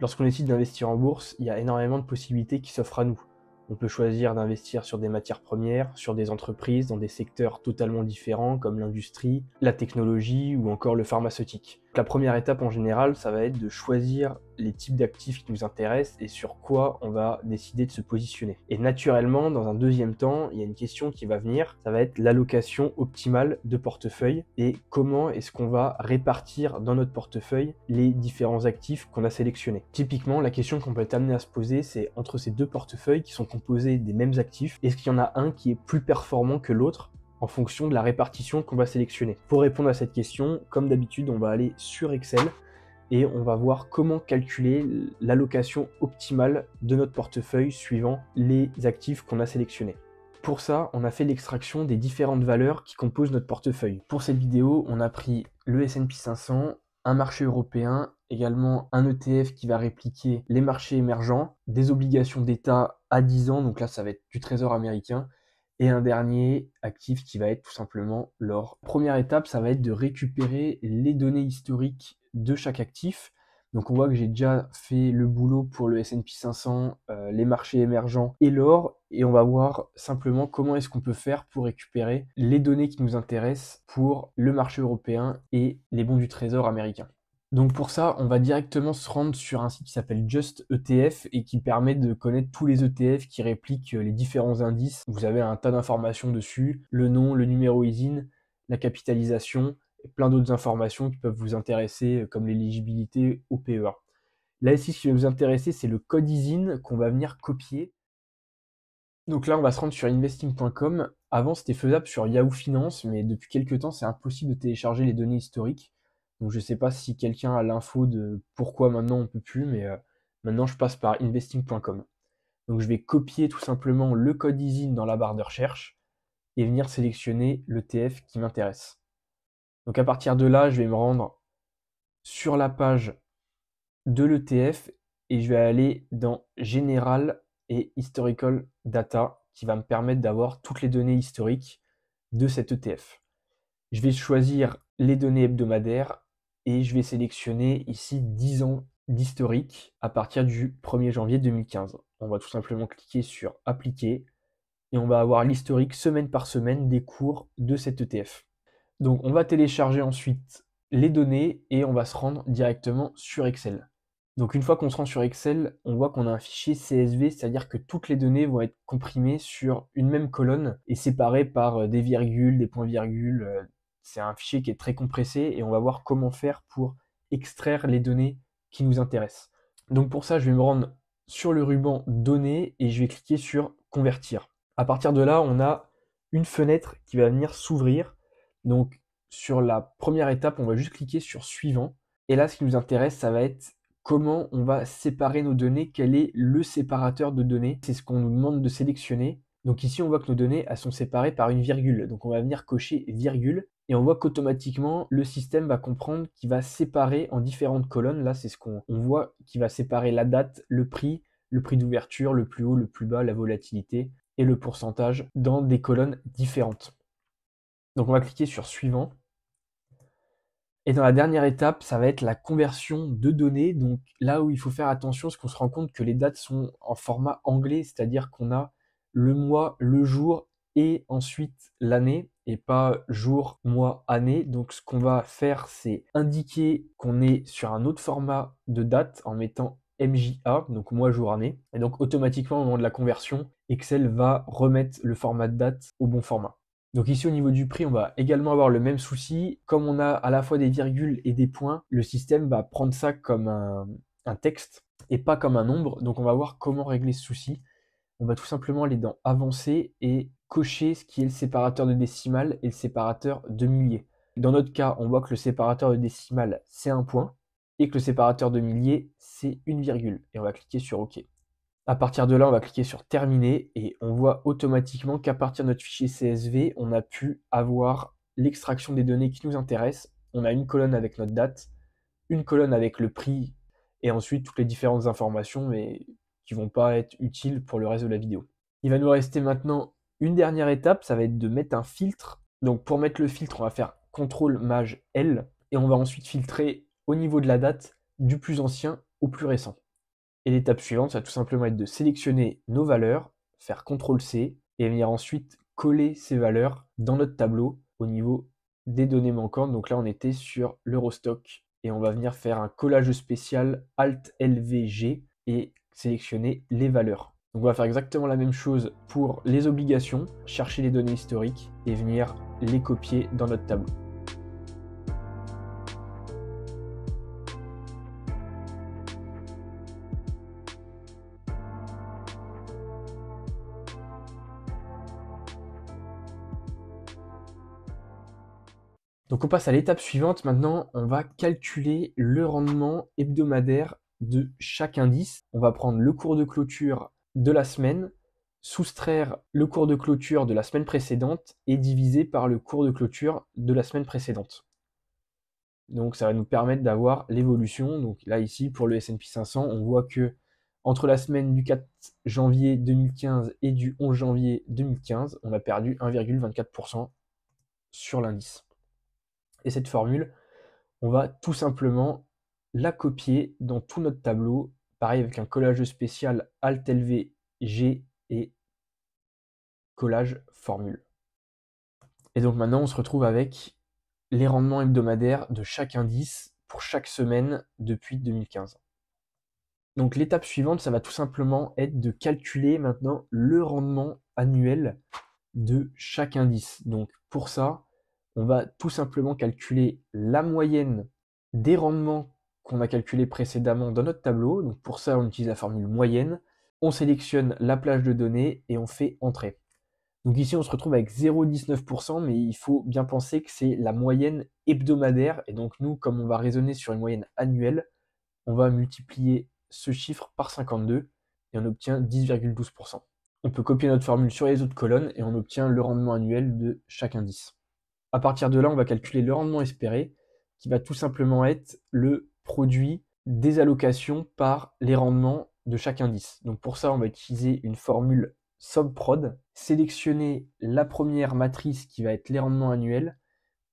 Lorsqu'on décide d'investir en bourse, il y a énormément de possibilités qui s'offrent à nous. On peut choisir d'investir sur des matières premières, sur des entreprises, dans des secteurs totalement différents comme l'industrie, la technologie ou encore le pharmaceutique. La première étape en général, ça va être de choisir les types d'actifs qui nous intéressent et sur quoi on va décider de se positionner. Et naturellement, dans un deuxième temps, il y a une question qui va venir, ça va être l'allocation optimale de portefeuille et comment est-ce qu'on va répartir dans notre portefeuille les différents actifs qu'on a sélectionnés. Typiquement, la question qu'on peut être amené à se poser, c'est entre ces deux portefeuilles qui sont composés des mêmes actifs, est-ce qu'il y en a un qui est plus performant que l'autre en fonction de la répartition qu'on va sélectionner? Pour répondre à cette question, comme d'habitude, on va aller sur Excel et on va voir comment calculer l'allocation optimale de notre portefeuille suivant les actifs qu'on a sélectionnés. Pour ça, on a fait l'extraction des différentes valeurs qui composent notre portefeuille. Pour cette vidéo, on a pris le S&P 500, un marché européen, également un ETF qui va répliquer les marchés émergents, des obligations d'État à 10 ans, donc là ça va être du trésor américain, et un dernier actif qui va être tout simplement l'or. Première étape, ça va être de récupérer les données historiques de chaque actif. Donc on voit que j'ai déjà fait le boulot pour le S&P 500, les marchés émergents et l'or, et on va voir simplement comment est-ce qu'on peut faire pour récupérer les données qui nous intéressent pour le marché européen et les bons du trésor américain. Donc pour ça, on va directement se rendre sur un site qui s'appelle Just ETF et qui permet de connaître tous les ETF qui répliquent les différents indices. Vous avez un tas d'informations dessus, le nom, le numéro ISIN, la capitalisation, et plein d'autres informations qui peuvent vous intéresser comme l'éligibilité au PEA. Là ici, ce qui va vous intéresser, c'est le code ISIN qu'on va venir copier. Donc là, on va se rendre sur investing.com. Avant, c'était faisable sur Yahoo Finance, mais depuis quelques temps, c'est impossible de télécharger les données historiques. Donc je ne sais pas si quelqu'un a l'info de pourquoi maintenant on peut plus, mais maintenant je passe par investing.com. Donc je vais copier tout simplement le code ISIN dans la barre de recherche et venir sélectionner l'ETF qui m'intéresse. Donc à partir de là, je vais me rendre sur la page de l'ETF et je vais aller dans Général et Historical Data qui va me permettre d'avoir toutes les données historiques de cet ETF. Je vais choisir les données hebdomadaires et je vais sélectionner ici 10 ans d'historique à partir du 1er janvier 2015. On va tout simplement cliquer sur Appliquer et on va avoir l'historique semaine par semaine des cours de cet ETF. Donc on va télécharger ensuite les données et on va se rendre directement sur Excel. Donc une fois qu'on se rend sur Excel, on voit qu'on a un fichier CSV, c'est-à-dire que toutes les données vont être comprimées sur une même colonne et séparées par des virgules, des points-virgules. C'est un fichier qui est très compressé et on va voir comment faire pour extraire les données qui nous intéressent. Donc pour ça, je vais me rendre sur le ruban Données et je vais cliquer sur Convertir. À partir de là, on a une fenêtre qui va venir s'ouvrir. Donc sur la première étape, on va juste cliquer sur Suivant. Et là, ce qui nous intéresse, ça va être comment on va séparer nos données, quel est le séparateur de données. C'est ce qu'on nous demande de sélectionner. Donc ici, on voit que nos données, elles sont séparées par une virgule. Donc on va venir cocher virgule. Et on voit qu'automatiquement, le système va comprendre qu'il va séparer en différentes colonnes. Là, c'est ce qu'on voit, qui va séparer la date, le prix d'ouverture, le plus haut, le plus bas, la volatilité et le pourcentage dans des colonnes différentes. Donc on va cliquer sur Suivant. Et dans la dernière étape, ça va être la conversion de données. Donc là où il faut faire attention, c'est qu'on se rend compte que les dates sont en format anglais, c'est-à-dire qu'on a le mois, le jour et ensuite l'année, et pas jour, mois, année. Donc ce qu'on va faire, c'est indiquer qu'on est sur un autre format de date en mettant MJA, donc mois, jour, année. Et donc automatiquement, au moment de la conversion, Excel va remettre le format de date au bon format. Donc ici au niveau du prix, on va également avoir le même souci. Comme on a à la fois des virgules et des points, le système va prendre ça comme un texte et pas comme un nombre. Donc on va voir comment régler ce souci. On va tout simplement aller dans Avancer et cocher ce qui est le séparateur de décimale et le séparateur de milliers. Dans notre cas, on voit que le séparateur de décimale, c'est un point et que le séparateur de milliers, c'est une virgule. Et on va cliquer sur OK. À partir de là, on va cliquer sur Terminer et on voit automatiquement qu'à partir de notre fichier CSV, on a pu avoir l'extraction des données qui nous intéressent. On a une colonne avec notre date, une colonne avec le prix et ensuite toutes les différentes informations mais qui vont pas être utiles pour le reste de la vidéo. Il va nous rester maintenant une dernière étape, ça va être de mettre un filtre. Donc pour mettre le filtre, on va faire CTRL-MAJ-L et on va ensuite filtrer au niveau de la date du plus ancien au plus récent. Et l'étape suivante, ça va tout simplement être de sélectionner nos valeurs, faire CTRL-C, et venir ensuite coller ces valeurs dans notre tableau au niveau des données manquantes. Donc là, on était sur l'Eurostock, et on va venir faire un collage spécial Alt-LV-G et sélectionner les valeurs. Donc on va faire exactement la même chose pour les obligations, chercher les données historiques et venir les copier dans notre tableau. Donc on passe à l'étape suivante. Maintenant, on va calculer le rendement hebdomadaire de chaque indice. On va prendre le cours de clôture de la semaine, soustraire le cours de clôture de la semaine précédente et diviser par le cours de clôture de la semaine précédente. Donc ça va nous permettre d'avoir l'évolution. Donc là ici pour le S&P 500, on voit que entre la semaine du 4 janvier 2015 et du 11 janvier 2015, on a perdu 1,24% sur l'indice. Et cette formule, on va tout simplement la copier dans tout notre tableau, pareil avec un collage spécial Alt-LV, G et collage formule. Et donc maintenant, on se retrouve avec les rendements hebdomadaires de chaque indice pour chaque semaine depuis 2015. Donc l'étape suivante, ça va tout simplement être de calculer maintenant le rendement annuel de chaque indice. Donc pour ça, on va tout simplement calculer la moyenne des rendements qu'on a calculés précédemment dans notre tableau. Donc pour ça, on utilise la formule moyenne. On sélectionne la plage de données et on fait entrer. Donc ici, on se retrouve avec 0,19%, mais il faut bien penser que c'est la moyenne hebdomadaire. Et donc nous, comme on va raisonner sur une moyenne annuelle, on va multiplier ce chiffre par 52 et on obtient 10,12%. On peut copier notre formule sur les autres colonnes et on obtient le rendement annuel de chaque indice. À partir de là, on va calculer le rendement espéré, qui va tout simplement être le produit des allocations par les rendements de chaque indice. Donc pour ça, on va utiliser une formule SOMPROD, sélectionner la première matrice qui va être les rendements annuels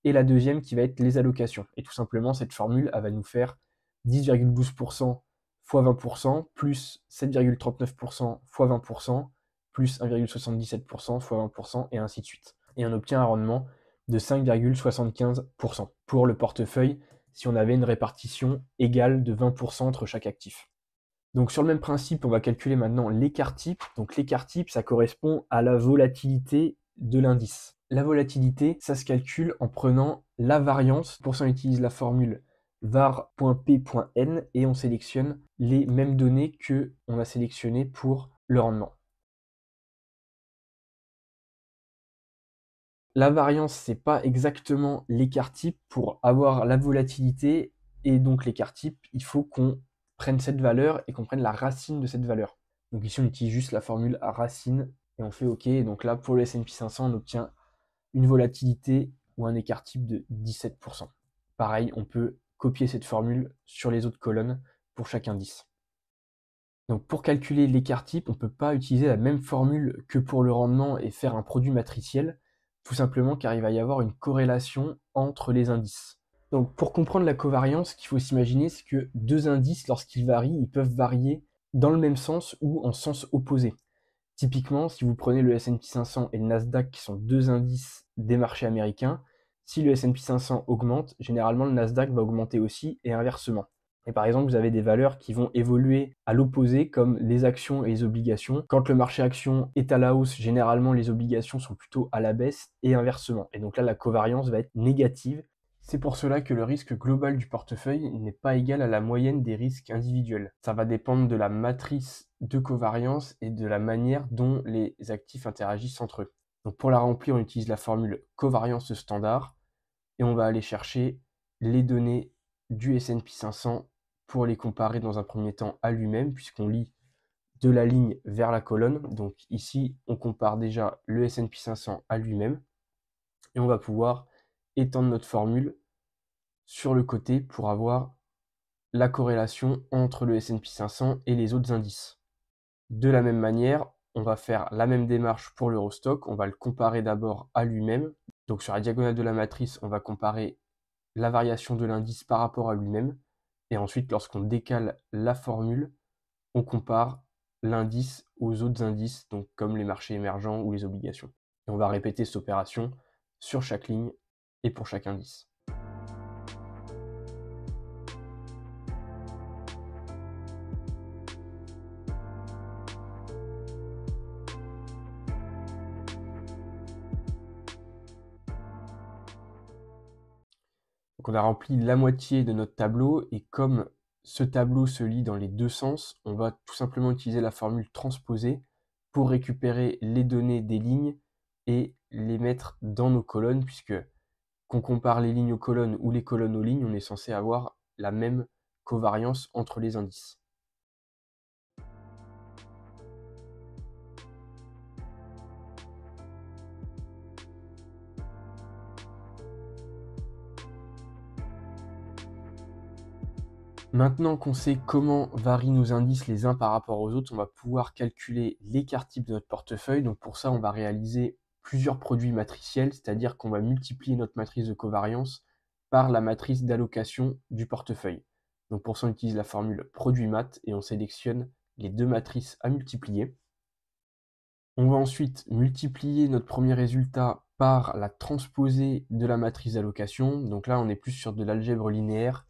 et la deuxième qui va être les allocations. Et tout simplement, cette formule, elle va nous faire 10,12% fois 20%, plus 7,39% fois 20%, plus 1,77% fois 20%, et ainsi de suite. Et on obtient un rendement de 5,75% pour le portefeuille si on avait une répartition égale de 20% entre chaque actif. Donc sur le même principe, on va calculer maintenant l'écart type. Donc l'écart type, ça correspond à la volatilité de l'indice. La volatilité, ça se calcule en prenant la variance. Pour ça, on utilise la formule var.p.n et on sélectionne les mêmes données que on a sélectionnées pour le rendement. La variance, c'est pas exactement l'écart type. Pour avoir la volatilité et donc l'écart type, il faut qu'on prenne cette valeur et qu'on prenne la racine de cette valeur. Donc ici, on utilise juste la formule racine et on fait OK. Et donc là, pour le S&P 500, on obtient une volatilité ou un écart type de 17%. Pareil, on peut copier cette formule sur les autres colonnes pour chaque indice. Donc pour calculer l'écart type, on ne peut pas utiliser la même formule que pour le rendement et faire un produit matriciel, tout simplement car il va y avoir une corrélation entre les indices. Donc pour comprendre la covariance, ce qu'il faut s'imaginer, c'est que deux indices, lorsqu'ils varient, ils peuvent varier dans le même sens ou en sens opposé. Typiquement, si vous prenez le S&P 500 et le Nasdaq, qui sont deux indices des marchés américains, si le S&P 500 augmente, généralement le Nasdaq va augmenter aussi et inversement. Et par exemple, vous avez des valeurs qui vont évoluer à l'opposé, comme les actions et les obligations. Quand le marché action est à la hausse, généralement les obligations sont plutôt à la baisse et inversement. Et donc là, la covariance va être négative. C'est pour cela que le risque global du portefeuille n'est pas égal à la moyenne des risques individuels. Ça va dépendre de la matrice de covariance et de la manière dont les actifs interagissent entre eux. Donc pour la remplir, on utilise la formule covariance standard et on va aller chercher les données du S&P 500 pour les comparer dans un premier temps à lui-même, puisqu'on lit de la ligne vers la colonne. Donc ici, on compare déjà le S&P 500 à lui-même et on va pouvoir étendre notre formule sur le côté pour avoir la corrélation entre le S&P 500 et les autres indices. De la même manière, on va faire la même démarche pour l'Eurostock. On va le comparer d'abord à lui-même. Donc sur la diagonale de la matrice, on va comparer la variation de l'indice par rapport à lui-même. Et ensuite, lorsqu'on décale la formule, on compare l'indice aux autres indices, donc comme les marchés émergents ou les obligations. Et on va répéter cette opération sur chaque ligne et pour chaque indice. Donc on a rempli la moitié de notre tableau et comme ce tableau se lit dans les deux sens, on va tout simplement utiliser la formule transposée pour récupérer les données des lignes et les mettre dans nos colonnes, puisque qu'on compare les lignes aux colonnes ou les colonnes aux lignes, on est censé avoir la même covariance entre les indices. Maintenant qu'on sait comment varient nos indices les uns par rapport aux autres, on va pouvoir calculer l'écart type de notre portefeuille. Donc pour ça, on va réaliser plusieurs produits matriciels, c'est-à-dire qu'on va multiplier notre matrice de covariance par la matrice d'allocation du portefeuille. Donc pour ça, on utilise la formule produit mat et on sélectionne les deux matrices à multiplier. On va ensuite multiplier notre premier résultat par la transposée de la matrice d'allocation. Donc là, on est plus sur de l'algèbre linéaire.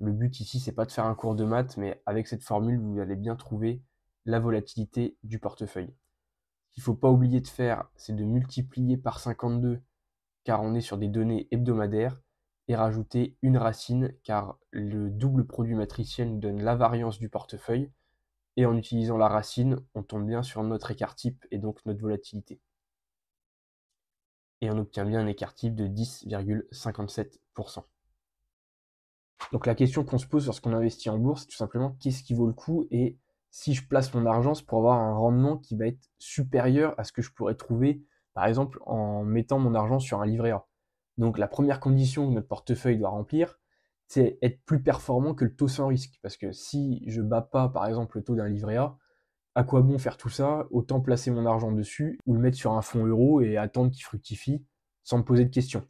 Le but ici, c'est pas de faire un cours de maths, mais avec cette formule, vous allez bien trouver la volatilité du portefeuille. Ce qu'il ne faut pas oublier de faire, c'est de multiplier par 52, car on est sur des données hebdomadaires, et rajouter une racine, car le double produit matriciel nous donne la variance du portefeuille, et en utilisant la racine, on tombe bien sur notre écart type, et donc notre volatilité. Et on obtient bien un écart type de 10,57%. Donc la question qu'on se pose lorsqu'on investit en bourse, c'est tout simplement qu'est-ce qui vaut le coup et si je place mon argent, c'est pour avoir un rendement qui va être supérieur à ce que je pourrais trouver, par exemple, en mettant mon argent sur un livret A. Donc la première condition que notre portefeuille doit remplir, c'est être plus performant que le taux sans risque. Parce que si je bats pas, par exemple, le taux d'un livret A, à quoi bon faire tout ça? Autant placer mon argent dessus ou le mettre sur un fonds euro et attendre qu'il fructifie sans me poser de questions.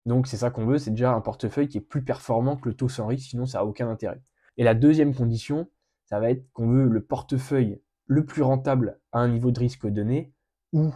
Donc c'est ça qu'on veut, c'est déjà un portefeuille qui est plus performant que le taux sans risque, sinon ça n'a aucun intérêt. Et la deuxième condition, ça va être qu'on veut le portefeuille le plus rentable à un niveau de risque donné, ou,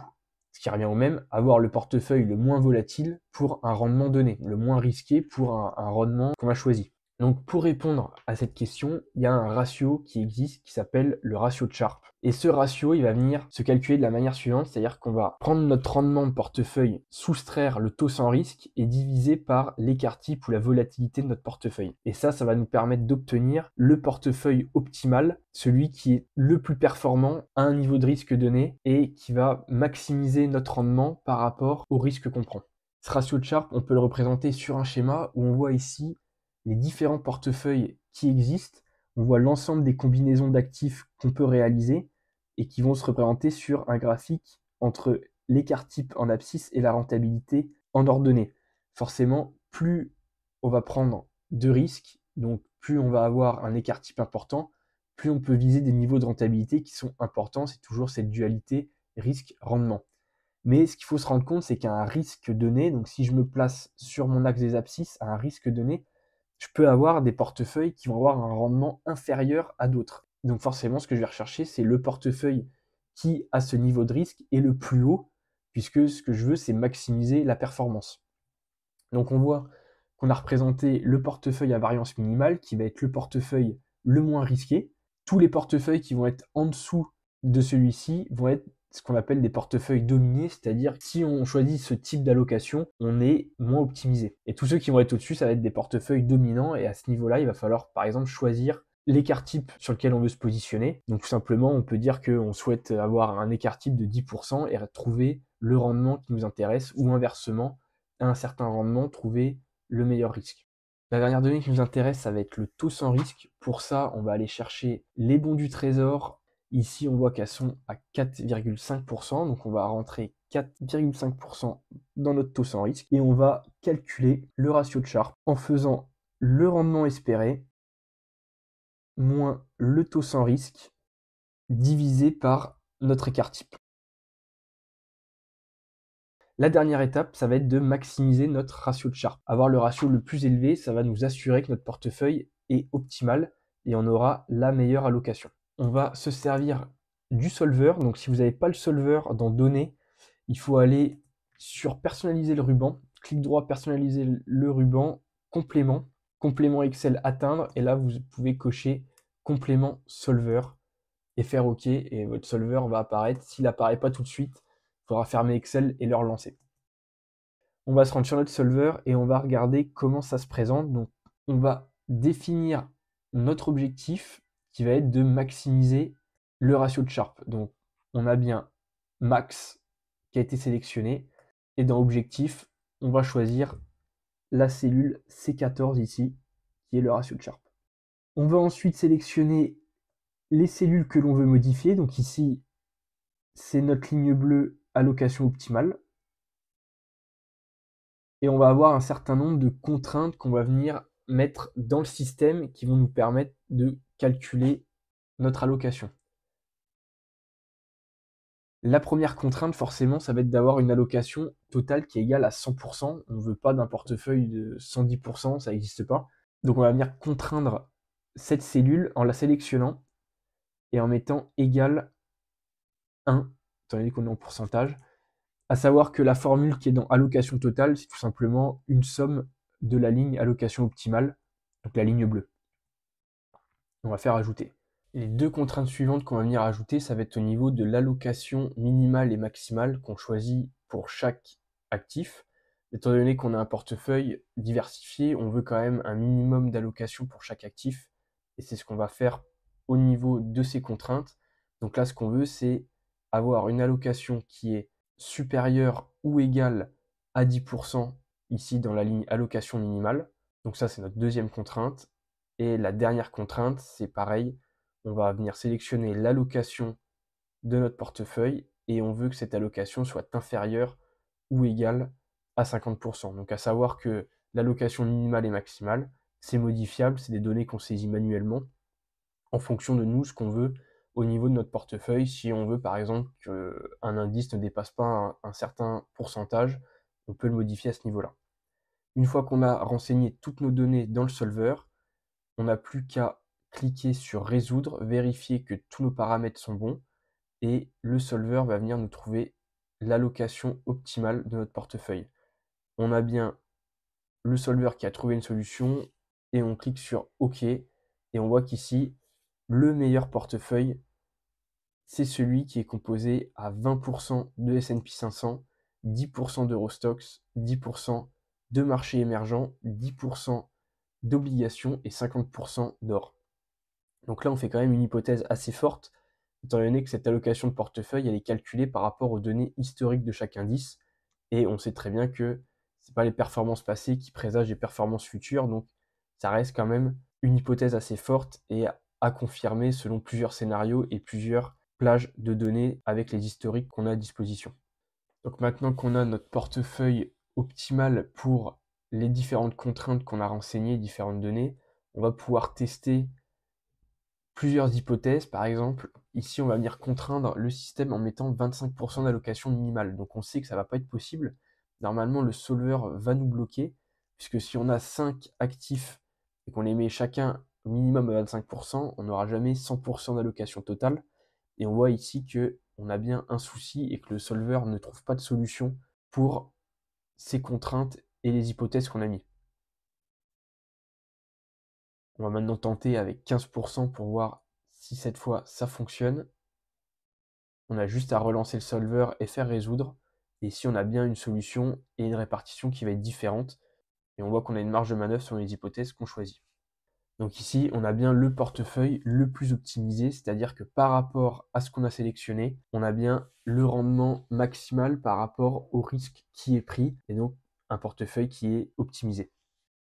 ce qui revient au même, avoir le portefeuille le moins volatile pour un rendement donné, le moins risqué pour un rendement qu'on a choisi. Donc pour répondre à cette question, il y a un ratio qui existe qui s'appelle le ratio de Sharpe. Et ce ratio, il va venir se calculer de la manière suivante, c'est-à-dire qu'on va prendre notre rendement de portefeuille, soustraire le taux sans risque et diviser par l'écart type ou la volatilité de notre portefeuille. Et ça va nous permettre d'obtenir le portefeuille optimal, celui qui est le plus performant à un niveau de risque donné et qui va maximiser notre rendement par rapport au risque qu'on prend. Ce ratio de Sharpe, on peut le représenter sur un schéma où on voit ici les différents portefeuilles qui existent, on voit l'ensemble des combinaisons d'actifs qu'on peut réaliser et qui vont se représenter sur un graphique entre l'écart type en abscisse et la rentabilité en ordonnée. Forcément, plus on va prendre de risques, donc plus on va avoir un écart type important, plus on peut viser des niveaux de rentabilité qui sont importants. C'est toujours cette dualité risque-rendement. Mais ce qu'il faut se rendre compte, c'est qu'à un risque donné, donc si je me place sur mon axe des abscisses, à un risque donné, je peux avoir des portefeuilles qui vont avoir un rendement inférieur à d'autres. Donc forcément, ce que je vais rechercher, c'est le portefeuille qui, à ce niveau de risque, est le plus haut, puisque ce que je veux, c'est maximiser la performance. Donc on voit qu'on a représenté le portefeuille à variance minimale, qui va être le portefeuille le moins risqué. Tous les portefeuilles qui vont être en dessous de celui-ci vont être ce qu'on appelle des portefeuilles dominés, c'est-à-dire si on choisit ce type d'allocation, on est moins optimisé. Et tous ceux qui vont être au-dessus, ça va être des portefeuilles dominants, et à ce niveau-là, il va falloir par exemple choisir l'écart type sur lequel on veut se positionner. Donc tout simplement, on peut dire qu'on souhaite avoir un écart type de 10% et trouver le rendement qui nous intéresse, ou inversement, à un certain rendement, trouver le meilleur risque. La dernière donnée qui nous intéresse, ça va être le taux sans risque. Pour ça, on va aller chercher les bons du trésor. Ici, on voit qu'elles sont à 4,5%, donc on va rentrer 4,5% dans notre taux sans risque et on va calculer le ratio de Sharpe en faisant le rendement espéré moins le taux sans risque divisé par notre écart type. La dernière étape, ça va être de maximiser notre ratio de Sharpe. Avoir le ratio le plus élevé, ça va nous assurer que notre portefeuille est optimal et on aura la meilleure allocation. on va se servir du solver. Donc si vous n'avez pas le solver dans données, il faut aller sur personnaliser le ruban, clic droit, personnaliser le ruban, complément, complément Excel atteindre, et là vous pouvez cocher complément solver et faire OK, et votre solver va apparaître. S'il n'apparaît pas tout de suite, il faudra fermer Excel et le relancer. On va se rendre sur notre solver et on va regarder comment ça se présente. Donc on va définir notre objectif qui va être de maximiser le ratio de Sharpe. Donc on a bien max qui a été sélectionné, et dans objectif, on va choisir la cellule C14 ici, qui est le ratio de Sharpe. On va ensuite sélectionner les cellules que l'on veut modifier. Donc ici, c'est notre ligne bleue allocation optimale. Et on va avoir un certain nombre de contraintes qu'on va venir mettre dans le système qui vont nous permettre de calculer notre allocation. La première contrainte, forcément, ça va être d'avoir une allocation totale qui est égale à 100%. On ne veut pas d'un portefeuille de 110%, ça n'existe pas. Donc on va venir contraindre cette cellule en la sélectionnant et en mettant égal 1, étant donné qu'on est en pourcentage. À savoir que la formule qui est dans allocation totale, c'est tout simplement une somme de la ligne allocation optimale, donc la ligne bleue. On va faire ajouter. Les deux contraintes suivantes qu'on va venir ajouter, ça va être au niveau de l'allocation minimale et maximale qu'on choisit pour chaque actif. Étant donné qu'on a un portefeuille diversifié, on veut quand même un minimum d'allocation pour chaque actif, et c'est ce qu'on va faire au niveau de ces contraintes. Donc là, ce qu'on veut, c'est avoir une allocation qui est supérieure ou égale à 10% ici dans la ligne allocation minimale. Donc ça, c'est notre deuxième contrainte. Et la dernière contrainte, c'est pareil, on va venir sélectionner l'allocation de notre portefeuille et on veut que cette allocation soit inférieure ou égale à 50%. Donc à savoir que l'allocation minimale et maximale, c'est modifiable, c'est des données qu'on saisit manuellement en fonction de nous, ce qu'on veut au niveau de notre portefeuille. Si on veut par exemple qu'un indice ne dépasse pas un certain pourcentage, on peut le modifier à ce niveau-là. Une fois qu'on a renseigné toutes nos données dans le solver, on n'a plus qu'à cliquer sur résoudre, vérifier que tous nos paramètres sont bons, et le solver va venir nous trouver l'allocation optimale de notre portefeuille. On a bien le solver qui a trouvé une solution, et on clique sur OK, et on voit qu'ici, le meilleur portefeuille, c'est celui qui est composé à 20% de S&P 500, 10% d'Eurostoxx, 10% de marché émergent, 10% d'obligations et 50% d'or. Donc là, on fait quand même une hypothèse assez forte, étant donné que cette allocation de portefeuille, elle est calculée par rapport aux données historiques de chaque indice, et on sait très bien que ce n'est pas les performances passées qui présagent les performances futures, donc ça reste quand même une hypothèse assez forte et à confirmer selon plusieurs scénarios et plusieurs plages de données avec les historiques qu'on a à disposition. Donc maintenant qu'on a notre portefeuille optimal pour les différentes contraintes qu'on a renseignées, différentes données, on va pouvoir tester plusieurs hypothèses. Par exemple, ici on va venir contraindre le système en mettant 25% d'allocation minimale. Donc on sait que ça ne va pas être possible. Normalement le solver va nous bloquer, puisque si on a 5 actifs et qu'on les met chacun au minimum à 25%, on n'aura jamais 100% d'allocation totale. Et on voit ici qu'on a bien un souci et que le solver ne trouve pas de solution pour ces contraintes et les hypothèses qu'on a mis. On va maintenant tenter avec 15% pour voir si cette fois ça fonctionne. On a juste à relancer le solver et faire résoudre. Et ici on a bien une solution et une répartition qui va être différente. Et on voit qu'on a une marge de manœuvre sur les hypothèses qu'on choisit. Donc ici, on a bien le portefeuille le plus optimisé, c'est-à-dire que par rapport à ce qu'on a sélectionné, on a bien le rendement maximal par rapport au risque qui est pris, et donc un portefeuille qui est optimisé.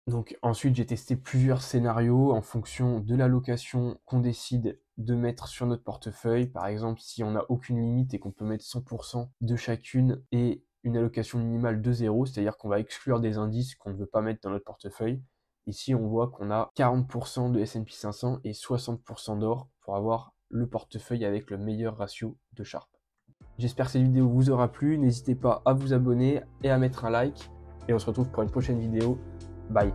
Donc ensuite, j'ai testé plusieurs scénarios en fonction de l'allocation qu'on décide de mettre sur notre portefeuille. Par exemple, si on n'a aucune limite et qu'on peut mettre 100% de chacune et une allocation minimale de 0, c'est-à-dire qu'on va exclure des indices qu'on ne veut pas mettre dans notre portefeuille. Ici, on voit qu'on a 40% de S&P 500 et 60% d'or pour avoir le portefeuille avec le meilleur ratio de Sharpe. J'espère que cette vidéo vous aura plu. N'hésitez pas à vous abonner et à mettre un like. Et on se retrouve pour une prochaine vidéo. Bye.